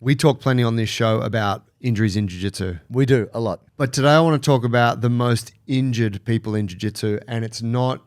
We talk plenty on this show about injuries in jiu-jitsu. We do a lot. But today I want to talk about the most injured people in jiu-jitsu, and it's not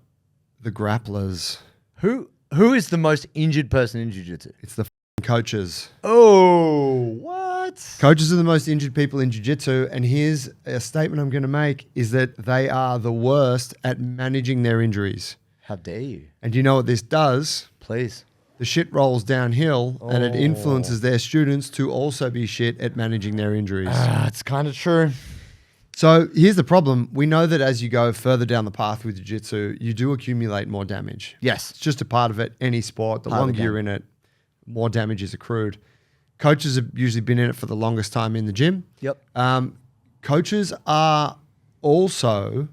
the grapplers. Who is the most injured person in jiu-jitsu? It's the coaches. Oh, what? Coaches are the most injured people in jiu-jitsu, and here's a statement I'm going to make is that they are the worst at managing their injuries. How dare you? And you know what this does? Please. The shit rolls downhill and it influences their students to also be shit at managing their injuries. It's kind of true. So here's the problem. We know that as you go further down the path with jiu-jitsu, you do accumulate more damage. Yes. It's just a part of it. Any sport, the Part of the longer you're in it, more damage is accrued. Coaches have usually been in it for the longest time in the gym. Yep. Coaches are also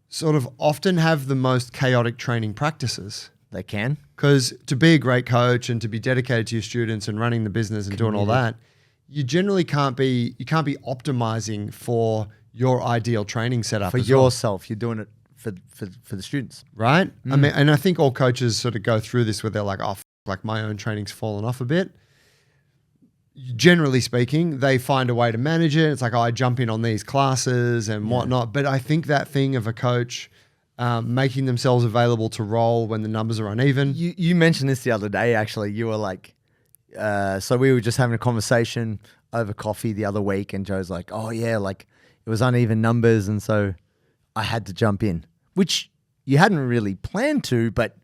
sort of often have the most chaotic training practices. They can. Because to be a great coach and to be dedicated to your students and running the business and doing all that, you generally can't be optimizing for your ideal training setup For as well, yourself. You're doing it for the students. right? I mean, and I think all coaches sort of go through this where they're like, oh, like my own training's fallen off a bit. Generally speaking, they find a way to manage it. It's like, oh, I jump in on these classes and whatnot. But I think that thing of a coach making themselves available to roll when the numbers are uneven. You mentioned this the other day, actually. You were like, so we were just having a conversation over coffee the other week, and Joe's like, oh yeah, like it was uneven numbers, and so I had to jump in, which you hadn't really planned to, but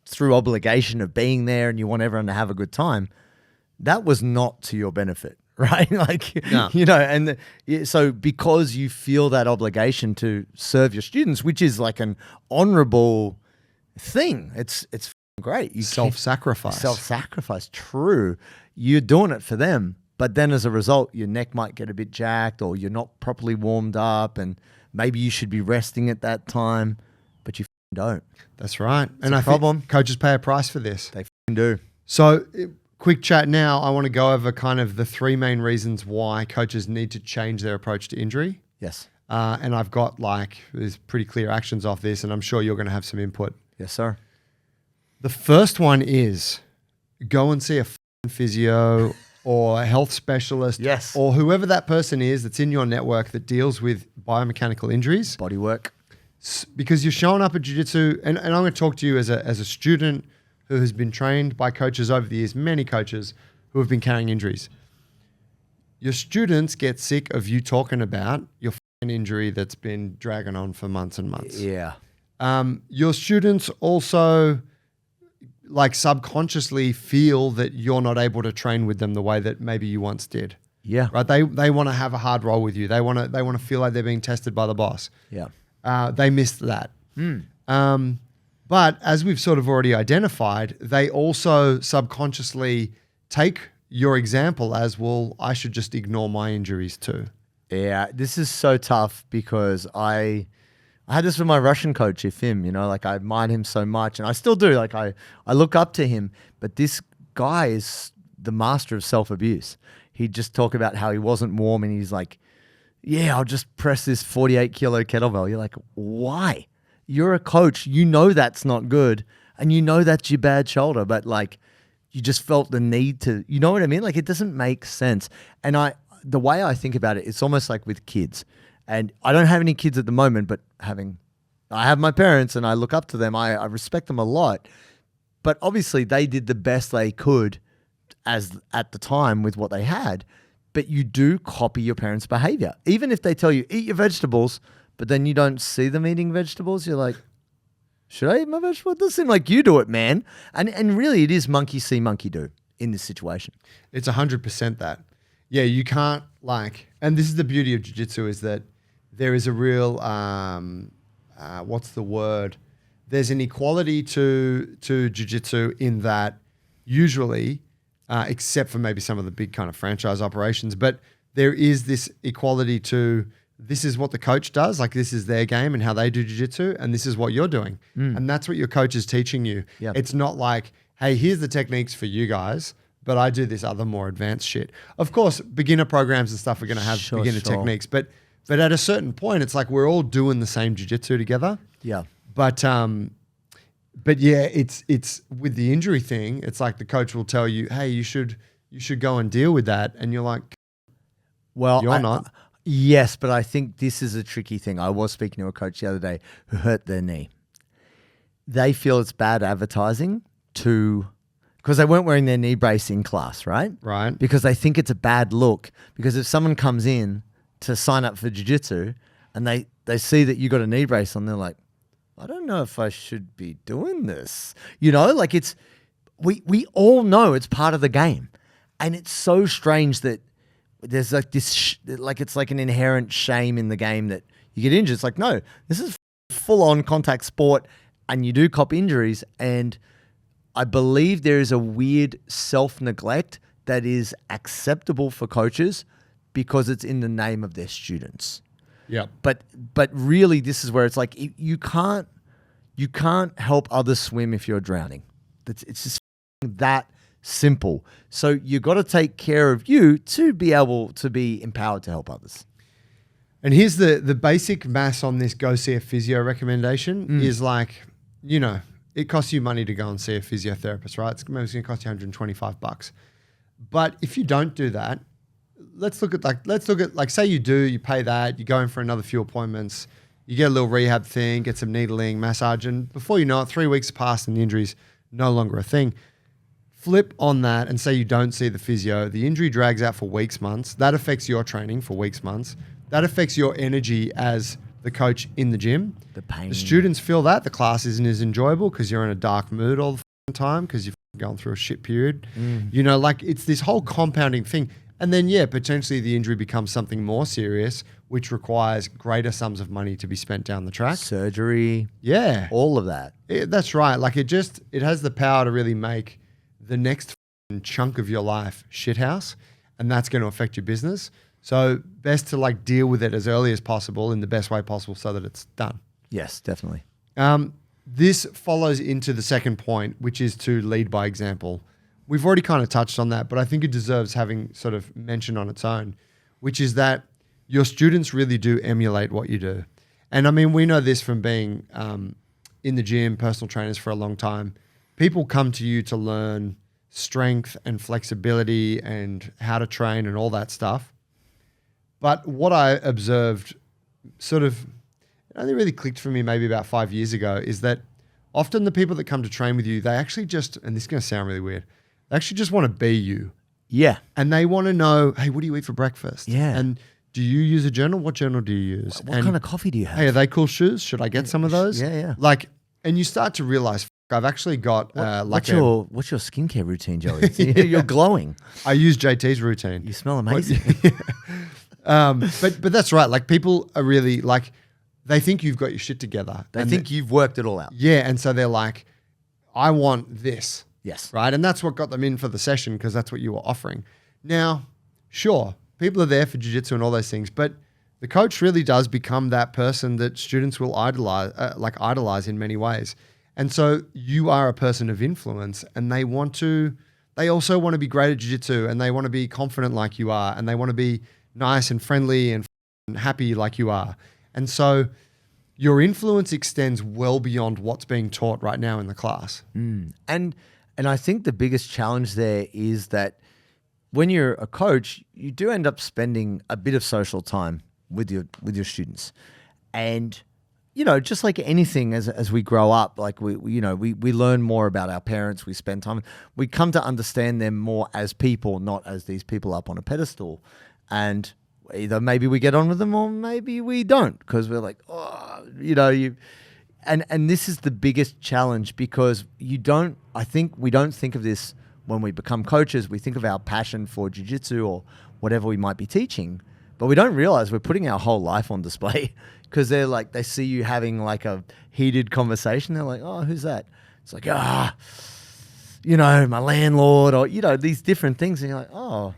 through obligation of being there and you want everyone to have a good time, that was not to your benefit. Right? Like, you know, and so because you feel that obligation to serve your students, which is like an honorable thing, it's great. You Self-sacrifice. Self-sacrifice, true. You're doing it for them, but then as a result, your neck might get a bit jacked or you're not properly warmed up and maybe you should be resting at that time, but you don't. That's right. And I think coaches pay a price for this. They do. So quick chat now. I want to go over kind of the three main reasons why coaches need to change their approach to injury. Yes. And I've got there's pretty clear actions off this, and I'm sure you're going to have some input. Yes, sir. The first one is go and see a physio or a health specialist. Yes. Or whoever that person is that's in your network that deals with biomechanical injuries. Body work. Because you're showing up at jiu-jitsu, and I'm going to talk to you as a student who has been trained by coaches over the years, many coaches who have been carrying injuries. Your students get sick of you talking about your injury that's been dragging on for months and months. Yeah. Your students also like subconsciously feel that you're not able to train with them the way that maybe you once did. Yeah. Right? They want to have a hard role with you. They want to feel like they're being tested by the boss. Yeah. They missed that. But as we've sort of already identified, they also subconsciously take your example as, well, I should just ignore my injuries too. Yeah, this is so tough because I had this with my Russian coach, Efim, you know, like I admired him so much and I still do. Like I look up to him, but this guy is the master of self-abuse. He'd just talk about how he wasn't warm and he's like, yeah, I'll just press this 48 kilo kettlebell. You're like, why? You're a coach. You know that's not good. And you know that's your bad shoulder. But like, you just felt the need to, you know what I mean? Like, it doesn't make sense. And the way I think about it, it's almost like with kids. And I don't have any kids at the moment, but I have my parents and I look up to them. I respect them a lot. But obviously they did the best they could at the time with what they had. But you do copy your parents' behavior. Even if they tell you, eat your vegetables, but then you don't see them eating vegetables, you're like, should I eat my vegetables? It doesn't seem like you do it, man. And really it is monkey see, monkey do in this situation. It's 100% that. Yeah, you can't and this is the beauty of jiu-jitsu is that there is a real, what's the word? There's an equality to jiu-jitsu in that usually, except for maybe some of the big kind of franchise operations, but there is this equality to this is what the coach does, like this is their game and how they do jiu-jitsu, and this is what you're doing. And that's what your coach is teaching you. Yep. It's not like, hey, here's the techniques for you guys, but I do this other more advanced shit. Of course, beginner programs and stuff are going to have beginner techniques, but at a certain point, it's like we're all doing the same jiu-jitsu together. Yeah. But yeah, it's with the injury thing, it's like the coach will tell you, hey, you should you should go and deal with that. And you're like, Well, you're not. Yes, but I think this is a tricky thing. I was speaking to a coach the other day who hurt their knee. They feel it's bad advertising because they weren't wearing their knee brace in class, right? Right. Because they think it's a bad look. Because if someone comes in to sign up for jiu-jitsu and they see that you got a knee brace on, they're like, I don't know if I should be doing this. You know, like we all know it's part of the game. And it's so strange that there's like this, it's like an inherent shame in the game that you get injured. It's like, no, this is full on contact sport and you do cop injuries. And I believe there is a weird self-neglect that is acceptable for coaches because it's in the name of their students. Yeah. But really this is where it's like, you can't help others swim if you're drowning. It's just that simple. So you got to take care of you to be able to be empowered to help others. And here's the basic mass on this go see a physio recommendation is like, you know, it costs you money to go and see a physiotherapist, right? It's going to cost you $125. But if you don't do that, let's look at say you pay that, you go in for another few appointments, you get a little rehab thing, get some needling, massage, and before you know it, 3 weeks pass and the injury's no longer a thing. Flip on that and say you don't see the physio. The injury drags out for weeks, months. That affects your training for weeks, months. That affects your energy as the coach in the gym. The pain. The students feel that. The class isn't as enjoyable because you're in a dark mood all the time because you've gone through a shit period. You know, like it's this whole compounding thing. And then, yeah, potentially the injury becomes something more serious, which requires greater sums of money to be spent down the track. Surgery. Yeah. All of that. That's right. Like it has the power to really make the next chunk of your life shithouse, and that's going to affect your business. So best to like deal with it as early as possible in the best way possible so that it's done. Yes, definitely. This follows into the second point, which is to lead by example. We've already kind of touched on that, but I think it deserves having sort of mentioned on its own, which is that your students really do emulate what you do. And I mean, we know this from being in the gym, personal trainers for a long time. People come to you to learn strength and flexibility and how to train and all that stuff. But what I observed sort of, it only really clicked for me maybe about 5 years ago, is that often the people that come to train with you, they actually just, and this is going to sound really weird, they actually just want to be you. Yeah. And they want to know, hey, what do you eat for breakfast? Yeah. And do you use a journal? What journal do you use? What kind of coffee do you have? Hey, are they cool shoes? Should I get some of those? Yeah, yeah. Like, and you start to realize, I've actually got what's your skincare routine, Joey? You're glowing. I use JT's routine. You smell amazing. But that's right. Like people are really like, they think you've got your shit together. They think you've worked it all out. Yeah. And so they're like, I want this. Yes. Right. And that's what got them in for the session because that's what you were offering. Now, sure, people are there for jiu-jitsu and all those things, but the coach really does become that person that students will idolize in many ways. And so you are a person of influence and they also want to be great at jiu-jitsu and they want to be confident like you are and they want to be nice and friendly and happy like you are. And so your influence extends well beyond what's being taught right now in the class. And I think the biggest challenge there is that when you're a coach, you do end up spending a bit of social time with your students. And you know, just like anything as we grow up, like we learn more about our parents, we spend time, we come to understand them more as people, not as these people up on a pedestal. And either maybe we get on with them or maybe we don't because we're like, oh, you know, and this is the biggest challenge because I think we don't think of this when we become coaches. We think of our passion for jiu-jitsu or whatever we might be teaching, but we don't realize we're putting our whole life on display because they see you having like a heated conversation. They're like, oh, who's that? It's like, you know, my landlord or, you know, these different things. And you're like, oh,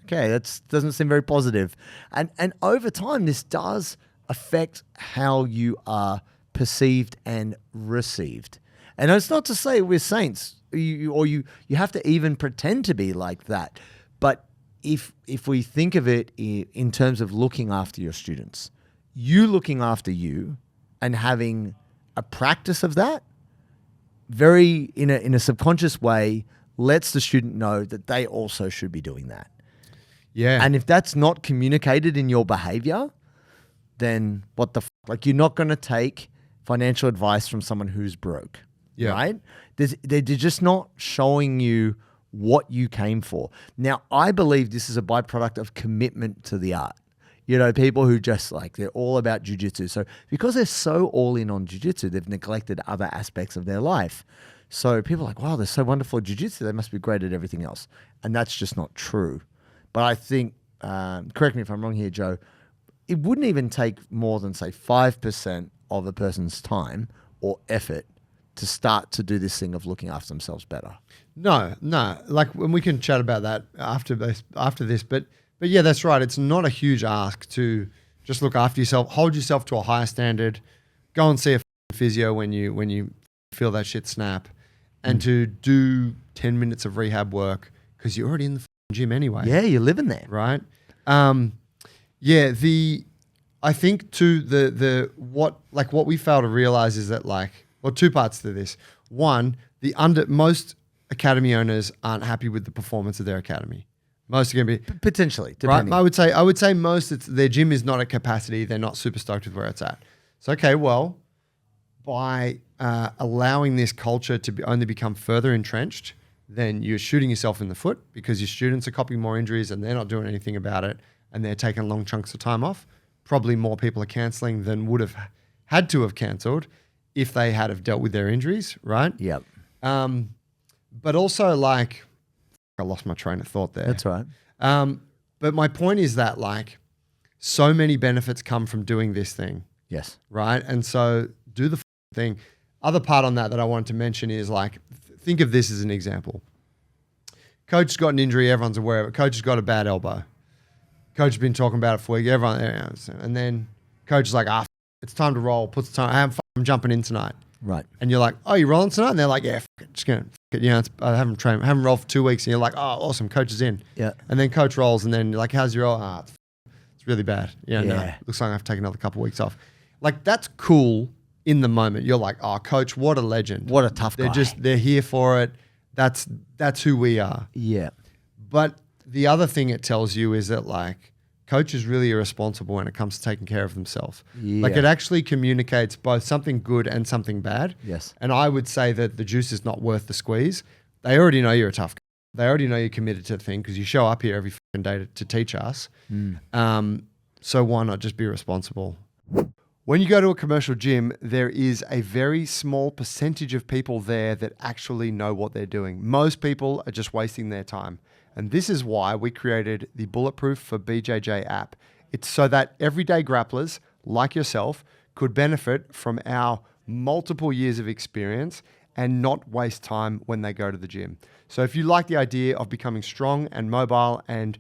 okay, that doesn't seem very positive. And over time, this does affect how you are perceived and received. And it's not to say we're saints, you have to even pretend to be like that. But if we think of it in terms of looking after your students, you looking after you and having a practice of that, very in a subconscious way lets the student know that they also should be doing that. Yeah. And if that's not communicated in your behavior, then what the like you're not going to take financial advice from someone who's broke, right? They're just not showing you what you came for. Now, I believe this is a byproduct of commitment to the art. You know, people who just like, they're all about jiu-jitsu. So because they're so all in on jiu-jitsu, they've neglected other aspects of their life. So people are like, wow, they're so wonderful at jiu-jitsu. They must be great at everything else. And that's just not true. But I think, correct me if I'm wrong here, Joe, it wouldn't even take more than, say, 5% of a person's time or effort to start to do this thing of looking after themselves better. No. Like, when we can chat about that after this. But yeah, that's right. It's not a huge ask to just look after yourself, hold yourself to a higher standard, go and see a physio when you feel that shit snap, and to do 10 minutes of rehab work because you're already in the gym anyway. Yeah, you're living there. Right? I think too what we fail to realize is that two parts to this. One, most academy owners aren't happy with the performance of their academy. Most are going to be potentially, depending. Right? I would say most their gym is not at capacity. They're not super stoked with where it's at. So okay, well, by allowing this culture to only become further entrenched, then you're shooting yourself in the foot because your students are copying more injuries and they're not doing anything about it, and they're taking long chunks of time off. Probably more people are cancelling than would have had to have cancelled if they had have dealt with their injuries, right? Yep. But also, I lost my train of thought there. That's right. But my point is that so many benefits come from doing this thing. Yes. Right? And so do the thing. Other part on that I wanted to mention is think of this as an example. Coach has got an injury. Everyone's aware of it. Coach has got a bad elbow. Coach has been talking about it for a week. And then coach is like, it's time to roll. Puts the time. I'm jumping in tonight. Right. And you're like, oh, you're rolling tonight? And they're like, yeah, just going to, I haven't rolled for 2 weeks. And you're like, oh, awesome. Coach is in. Yeah. And then coach rolls. And then you're like, how's your roll? It's really bad. No, looks like I have to take another couple of weeks off. That's cool in the moment. You're like, oh, coach, what a legend. What a tough guy. They're here for it. That's who we are. Yeah. But the other thing it tells you is that coach is really irresponsible when it comes to taking care of themselves. Yeah. It actually communicates both something good and something bad. Yes. And I would say that the juice is not worth the squeeze. They already know you're a tough guy. They already know you're committed to the thing because you show up here every fucking day to teach us. So why not just be responsible? When you go to a commercial gym, there is a very small percentage of people there that actually know what they're doing. Most people are just wasting their time. And this is why we created the Bulletproof for BJJ app. It's so that everyday grapplers like yourself could benefit from our multiple years of experience and not waste time when they go to the gym. So if you like the idea of becoming strong and mobile and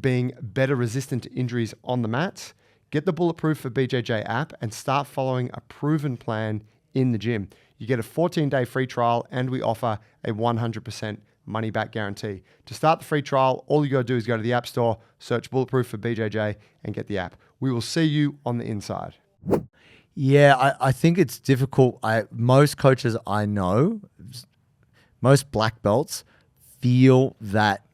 being better resistant to injuries on the mats, get the Bulletproof for BJJ app and start following a proven plan in the gym. You get a 14-day free trial and we offer a 100% money-back guarantee. To start the free trial, all you got to do is go to the App Store, search Bulletproof for BJJ and get the app. We will see you on the inside. Yeah, I think it's difficult. Most coaches I know, most black belts, feel that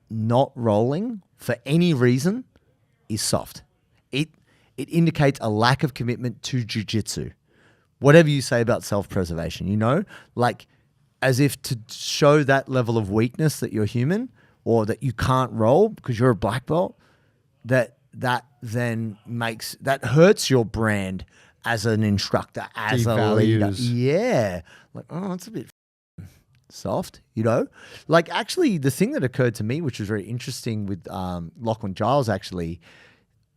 not rolling for any reason is soft. It indicates a lack of commitment to jiu-jitsu. Whatever you say about self-preservation, as if to show that level of weakness that you're human or that you can't roll because you're a black belt, that then hurts your brand as an instructor, as a leader. Yeah. It's a bit soft, Actually, the thing that occurred to me, which was very interesting with Lachlan Giles, actually,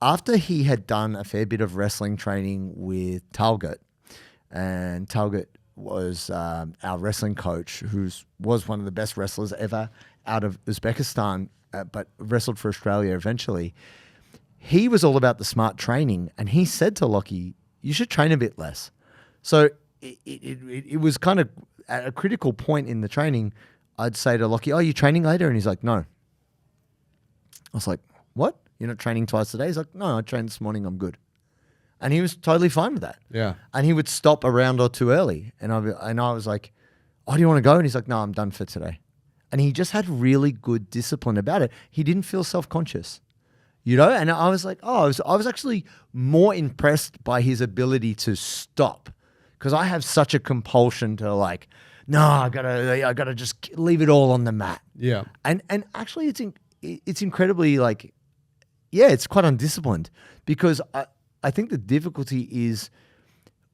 after he had done a fair bit of wrestling training with Talgut, and Talgut was our wrestling coach, who was one of the best wrestlers ever out of Uzbekistan, but wrestled for Australia eventually. He was all about the smart training, and he said to Lockie, you should train a bit less. So it was kind of at a critical point in the training, I'd say to Lockie, oh, you training later? And he's like, no. I was like, what? You're not training twice a day? He's like, no, I trained this morning, I'm good. And he was totally fine with that. Yeah. And he would stop a round or two early. And I was like, oh, do you want to go? And he's like, no, I'm done for today. And he just had really good discipline about it. He didn't feel self-conscious, you know? And I was like, oh, I was actually more impressed by his ability to stop, because I have such a compulsion to like, no, I gotta just leave it all on the mat. Yeah. And actually it's incredibly like, yeah, it's quite undisciplined, because I think the difficulty is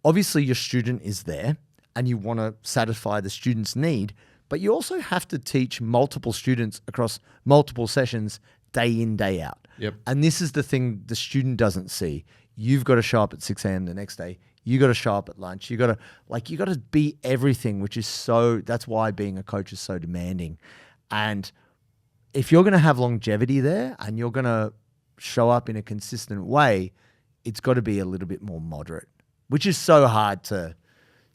obviously your student is there and you want to satisfy the student's need, but you also have to teach multiple students across multiple sessions day in, day out. Yep. And this is the thing the student doesn't see. You've got to show up at 6 a.m. the next day. You got to show up at lunch. You got to be everything, which is that's why being a coach is so demanding. And if you're going to have longevity there and you're going to show up in a consistent way, it's got to be a little bit more moderate, which is so hard to,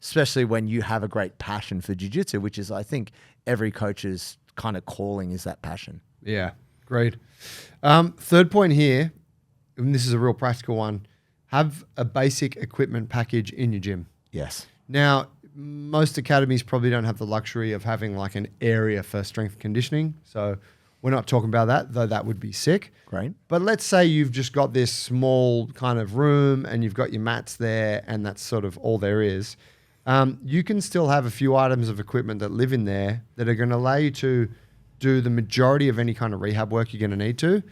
especially when you have a great passion for jiu-jitsu, which is, I think, every coach's kind of calling is that passion. Yeah, great. Third point here, and this is a real practical one, have a basic equipment package in your gym. Yes. Now, most academies probably don't have the luxury of having like an area for strength conditioning. So we're not talking about that, though that would be sick. Great. But let's say you've just got this small kind of room and you've got your mats there and that's sort of all there is. You can still have a few items of equipment that live in there that are going to allow you to do the majority of any kind of rehab work you're going to need to.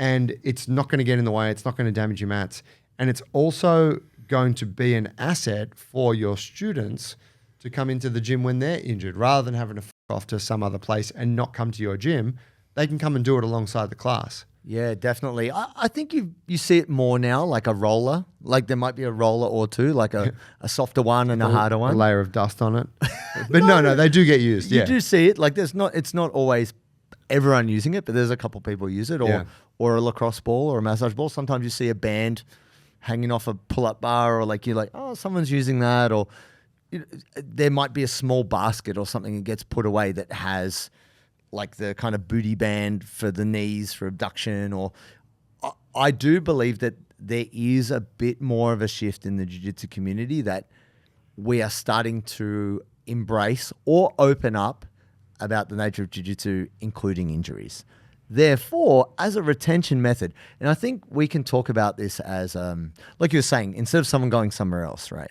And it's not going to get in the way. It's not going to damage your mats. And it's also going to be an asset for your students to come into the gym when they're injured. Rather than having to off to some other place and not come to your gym, they can come and do it alongside the class. Yeah, definitely. I think you see it more now, like a roller. Like there might be a roller or two, like a softer one and a harder one. A layer of dust on it. But no, they do get used. You do see it. Like it's not always everyone using it, but there's a couple people use it, or a lacrosse ball or a massage ball. Sometimes you see a band hanging off a pull-up bar, or like you're like, oh, someone's using that, or there might be a small basket or something that gets put away that has like the kind of booty band for the knees for abduction. Or I do believe that there is a bit more of a shift in the jiu-jitsu community that we are starting to embrace or open up about the nature of jiu-jitsu, including injuries. Therefore, as a retention method, and I think we can talk about this as, like you were saying, instead of someone going somewhere else, right?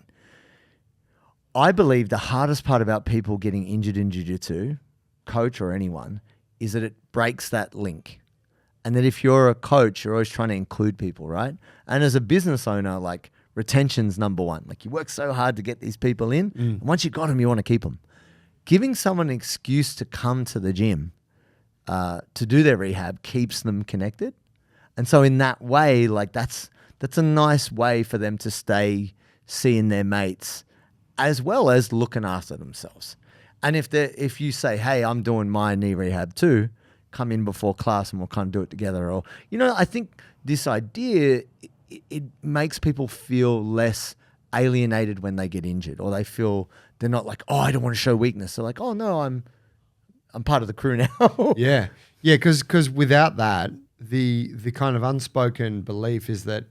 I believe the hardest part about people getting injured in jiu-jitsu, coach or anyone, is that it breaks that link. And that if you're a coach, you're always trying to include people, right? And as a business owner, like retention's number one. Like you work so hard to get these people in, and once you got them, you want to keep them. Giving someone an excuse to come to the gym to do their rehab keeps them connected. And so in that way, like that's a nice way for them to stay seeing their mates as well as looking after themselves. And if you say, hey, I'm doing my knee rehab too, come in before class and we'll kind of do it together. Or, I think this idea, it makes people feel less alienated when they get injured, or they feel they're not like, oh, I don't want to show weakness. They're like, oh no, I'm part of the crew now. Yeah. Because without that, the kind of unspoken belief is that,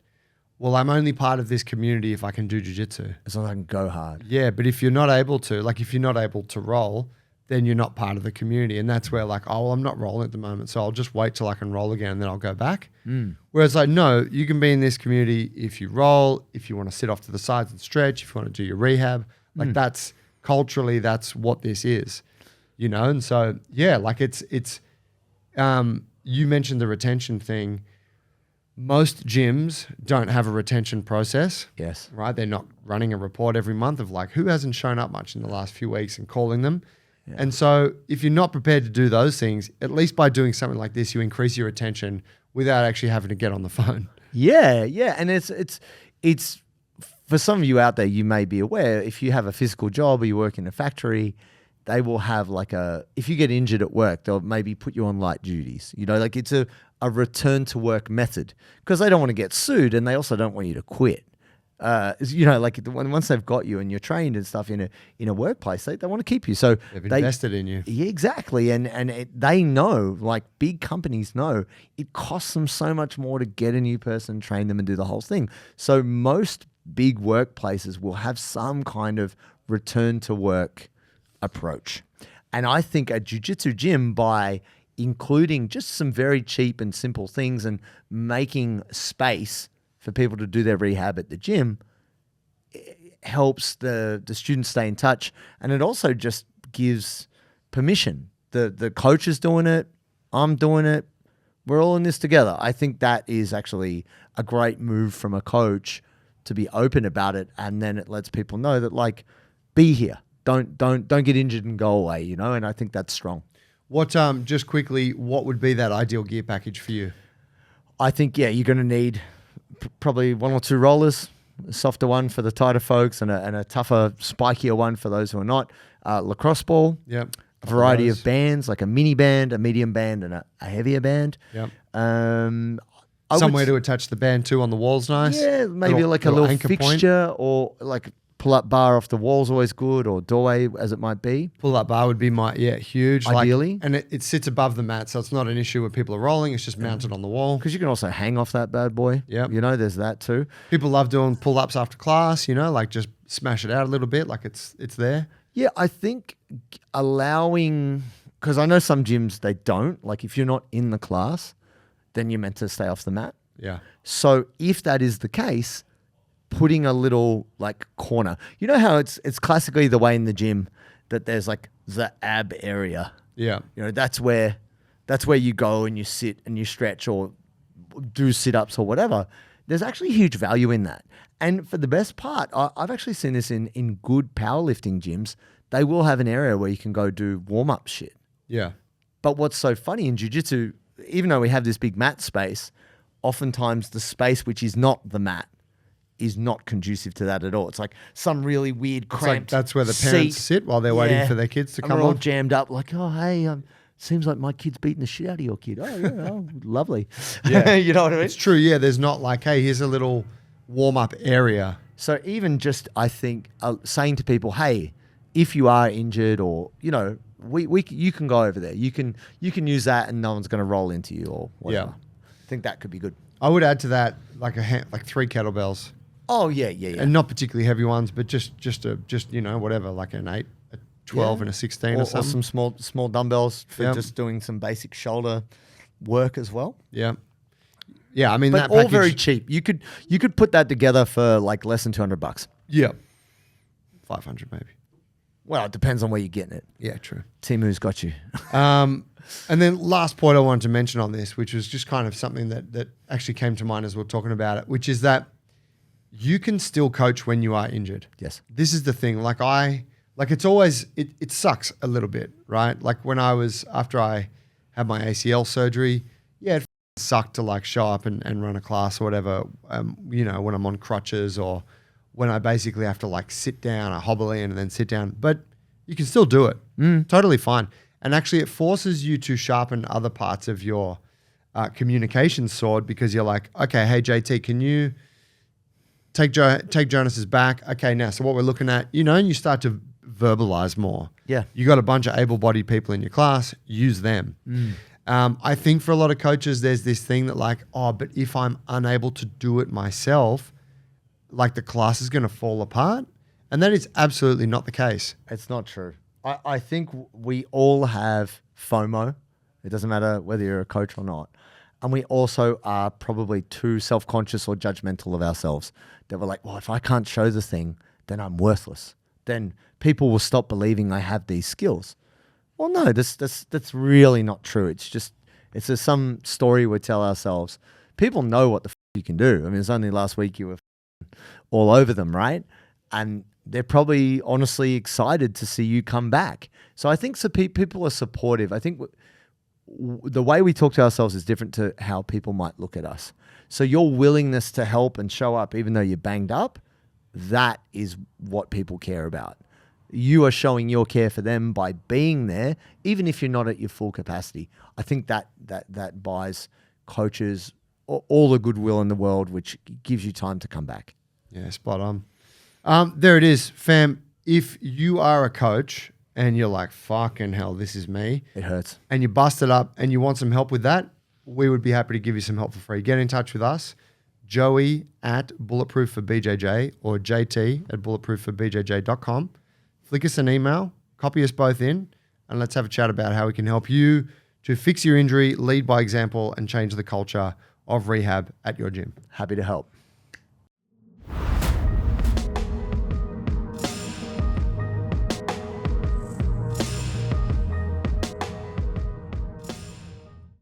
well, I'm only part of this community if I can do jiu-jitsu. As long as I can go hard. Yeah, but if you're not able to, roll, then you're not part of the community. And that's where like, oh, well, I'm not rolling at the moment, so I'll just wait till I can roll again and then I'll go back. Whereas like, no, you can be in this community if you roll, if you want to sit off to the sides and stretch, if you want to do your rehab. Like that's culturally, that's what this is, And so, yeah, like it's you mentioned the retention thing. Most gyms don't have a retention process. Yes. Right? They're not running a report every month of like, who hasn't shown up much in the last few weeks and calling them. Yeah. And so if you're not prepared to do those things, at least by doing something like this, you increase your attention without actually having to get on the phone. Yeah. And it's for some of you out there, you may be aware, if you have a physical job or you work in a factory, they will have like if you get injured at work, they'll maybe put you on light duties. Like it's a return to work method, because they don't want to get sued and they also don't want you to quit. Like once they've got you and you're trained and stuff in a workplace, they want to keep you. So they've invested in you. Yeah, exactly. And they know, like big companies know, it costs them so much more to get a new person, train them and do the whole thing. So most big workplaces will have some kind of return to work approach. And I think a jiu-jitsu gym, by including just some very cheap and simple things and making space for people to do their rehab at the gym, helps the students stay in touch. And it also just gives permission. The coach is doing it. I'm doing it. We're all in this together. I think that is actually a great move from a coach to be open about it. And then it lets people know that, like, be here. Don't get injured and go away, you know? And I think that's strong. What, just quickly, what would be that ideal gear package for you? I think, yeah, you're going to need probably 1 or 2 rollers, a softer one for the tighter folks and a tougher, spikier one for those who are not. Lacrosse ball. Yep. A variety of bands, like a mini band, a medium band, and a heavier band. Yep. Somewhere to attach the band to on the walls, nice. Yeah, maybe like a little fixture point. Or like pull-up bar off the wall's always good, or doorway as it might be. Pull-up bar would be huge. Ideally. And it sits above the mat, so it's not an issue where people are rolling. It's just mounted on the wall. Because you can also hang off that bad boy. Yeah. You know, there's that too. People love doing pull-ups after class, you know, like just smash it out a little bit, like it's there. Yeah, I think allowing, because I know some gyms, they don't. Like if you're not in the class, then you're meant to stay off the mat. Yeah. So if that is the case, putting a little like corner. You know how it's classically the way in the gym that there's like the ab area. Yeah. You know, that's where you go and you sit and you stretch or do sit-ups or whatever. There's actually huge value in that. And for the best part, I've actually seen this in good powerlifting gyms. They will have an area where you can go do warm-up shit. Yeah. But what's so funny in jiu-jitsu, even though we have this big mat space, oftentimes the space which is not the mat is not conducive to that at all. It's like some really weird cramped that's where the parents sit while they're waiting for their kids to come on. We're all jammed up like, oh, hey, seems like my kid's beating the shit out of your kid. Oh, yeah, oh, lovely. Yeah. You know what I mean? It's true, yeah. There's not like, hey, here's a little warm-up area. So even just, I think, saying to people, hey, if you are injured or, you know, you can go over there. You can use that and no one's going to roll into you or whatever. Yeah. I think that could be good. I would add to that like 3 kettlebells. Oh, yeah. And not particularly heavy ones, but just you know, whatever, like an 8, a 12 and a 16 or something. Or some small dumbbells for just doing some basic shoulder work as well. Yeah. Yeah, I mean, but that all package, very cheap. You could put that together for like less than $200. Yeah. 500 maybe. Well, it depends on where you're getting it. Yeah, true. Timu's got you. And then last point I wanted to mention on this, which was just kind of something that actually came to mind as we were talking about it, which is that you can still coach when you are injured. Yes. This is the thing. It's always, it sucks a little bit, right? Like after I had my ACL surgery, yeah, it sucked to like show up and run a class or whatever, you know, when I'm on crutches or when I basically have to like sit down, I hobble in and then sit down, but you can still do it. Totally fine. And actually it forces you to sharpen other parts of your communication sword because you're like, okay, hey JT, can you take Jonas's back? Okay, now, so what we're looking at, you know, and you start to verbalize more. Yeah. You got a bunch of able-bodied people in your class, use them. I think for a lot of coaches, there's this thing that like, oh, but if I'm unable to do it myself, like the class is going to fall apart. And that is absolutely not the case. It's not true. I think we all have FOMO. It doesn't matter whether you're a coach or not. And we also are probably too self-conscious or judgmental of ourselves that we're like, well, if I can't show the thing, then I'm worthless. Then people will stop believing I have these skills. Well, no, that's really not true. It's just some story we tell ourselves. People know what the you can do. I mean, it's only last week you were all over them, right? And they're probably honestly excited to see you come back. So I think people are supportive. I think the way we talk to ourselves is different to how people might look at us. So your willingness to help and show up even though you're banged up, that is what people care about. You are showing your care for them by being there, even if you're not at your full capacity. I think that buys coaches all the goodwill in the world, which gives you time to come back. Yeah, spot on. There it is, fam. If you are a coach and you're like, fucking hell, this is me. It hurts. And you busted up and you want some help with that, we would be happy to give you some help for free. Get in touch with us, Joey at Bulletproof For BJJ or JT at bulletproofforbjj.com. Flick us an email, copy us both in, and let's have a chat about how we can help you to fix your injury, lead by example, and change the culture of rehab at your gym. Happy to help.